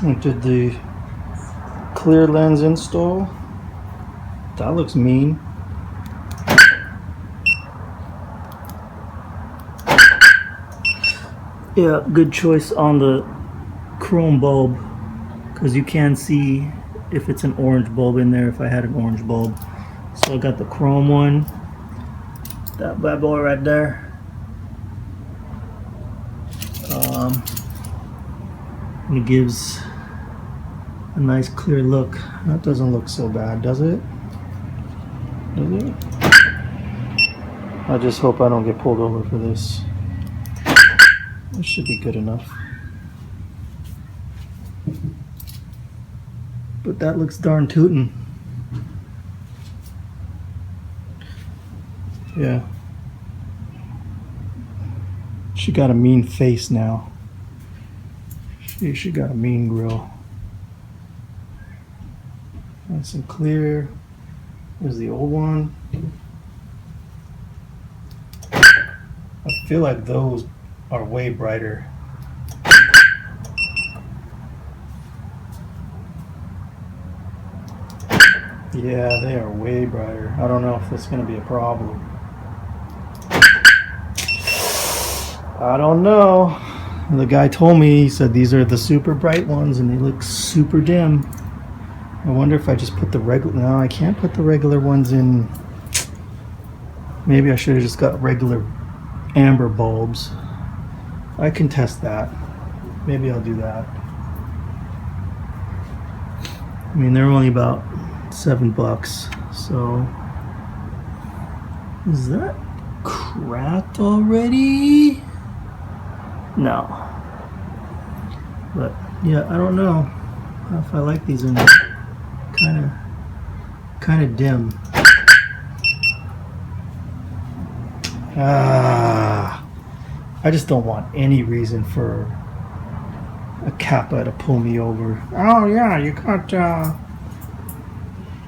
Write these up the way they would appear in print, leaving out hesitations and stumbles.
I did the clear lens install. That looks mean. Yeah, good choice on the chrome bulb, because you can see if it's an orange bulb in there, if I had an orange bulb. So I got the chrome one, that bad boy right there. And it gives a nice clear look. That doesn't look so bad, does it? Does it? I just hope I don't get pulled over for this. This should be good enough. But that looks darn tootin'. Yeah. She got a mean face now. She got a mean grill. Nice and clear. There's the old one. I feel like those are way brighter. Yeah, they are way brighter. I don't know if that's going to be a problem. I don't know. The guy told me, he said these are the super bright ones and they look super dim. I wonder if I just put the regular... No, I can't put the regular ones in. Maybe I should have just got regular amber bulbs. I can test that. Maybe I'll do that. I mean, they're only about $7, so... Is that cracked already? No. But, yeah, I don't know if I like these or not. Kind of dim. I just don't want any reason for a Kappa to pull me over. Oh yeah, you got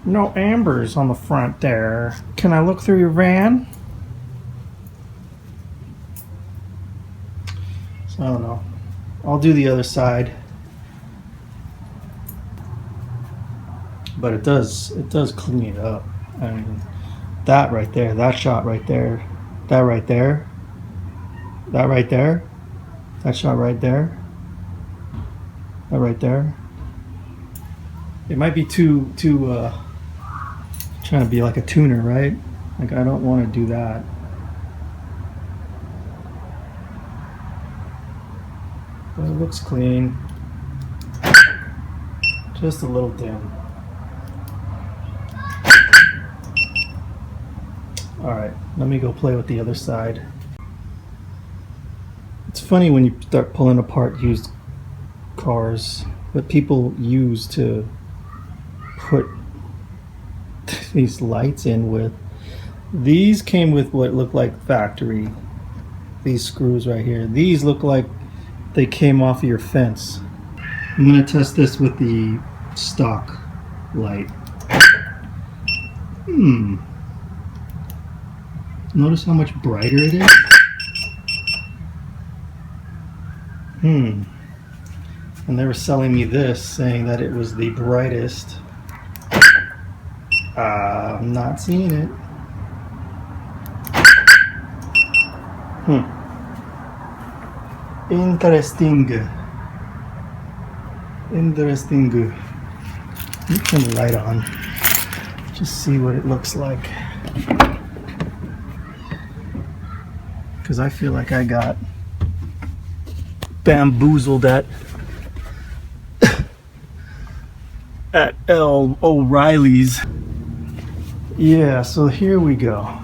no ambers on the front there. Can I look through your van? So I don't know. I'll do the other side. But it does clean it up. I mean, that right there, that shot right there, that right there, that right there, that shot right there, that right there. It might be too trying to be like a tuner, right? Like, I don't want to do that. But it looks clean. Just a little dim. Alright, let me go play with the other side. It's funny when you start pulling apart used cars, what people use to put these lights in with. These came with what looked like factory. These screws right here. These look like they came off of your fence. I'm going to test this with the stock light. Notice how much brighter it is? And they were selling me this, saying that it was the brightest. I'm not seeing it. Interesting. Interesting. Let me turn the light on. Just see what it looks like. Because I feel like I got bamboozled at L. O'Reilly's. Yeah, so here we go.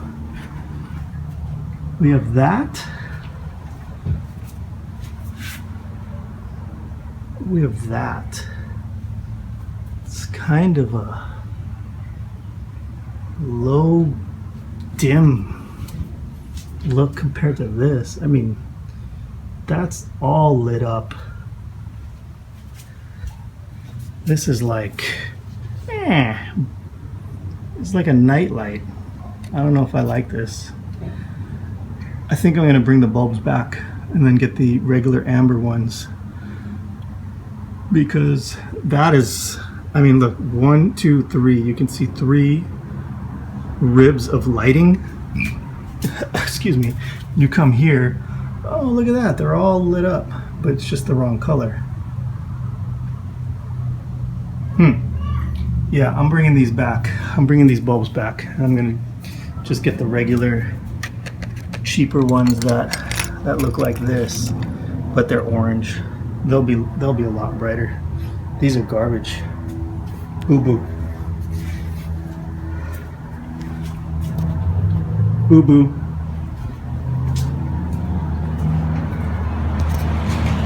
We have that. We have that. It's kind of a low, dim look compared to this. I mean, that's all lit up. This is like, it's like a night light. I don't know if I like this. I think I'm gonna bring the bulbs back and then get the regular amber ones. because that is, I mean, look, 1, 2, 3. You can see 3 ribs of lighting. Excuse me. You come here, oh, look at that. They're all lit up, but it's just the wrong color. Yeah, I'm bringing these back. I'm bringing these bulbs back. I'm gonna just get the regular, cheaper ones that look like this, but they're orange. They'll be a lot brighter. These are garbage. Boo boo. Boo boo.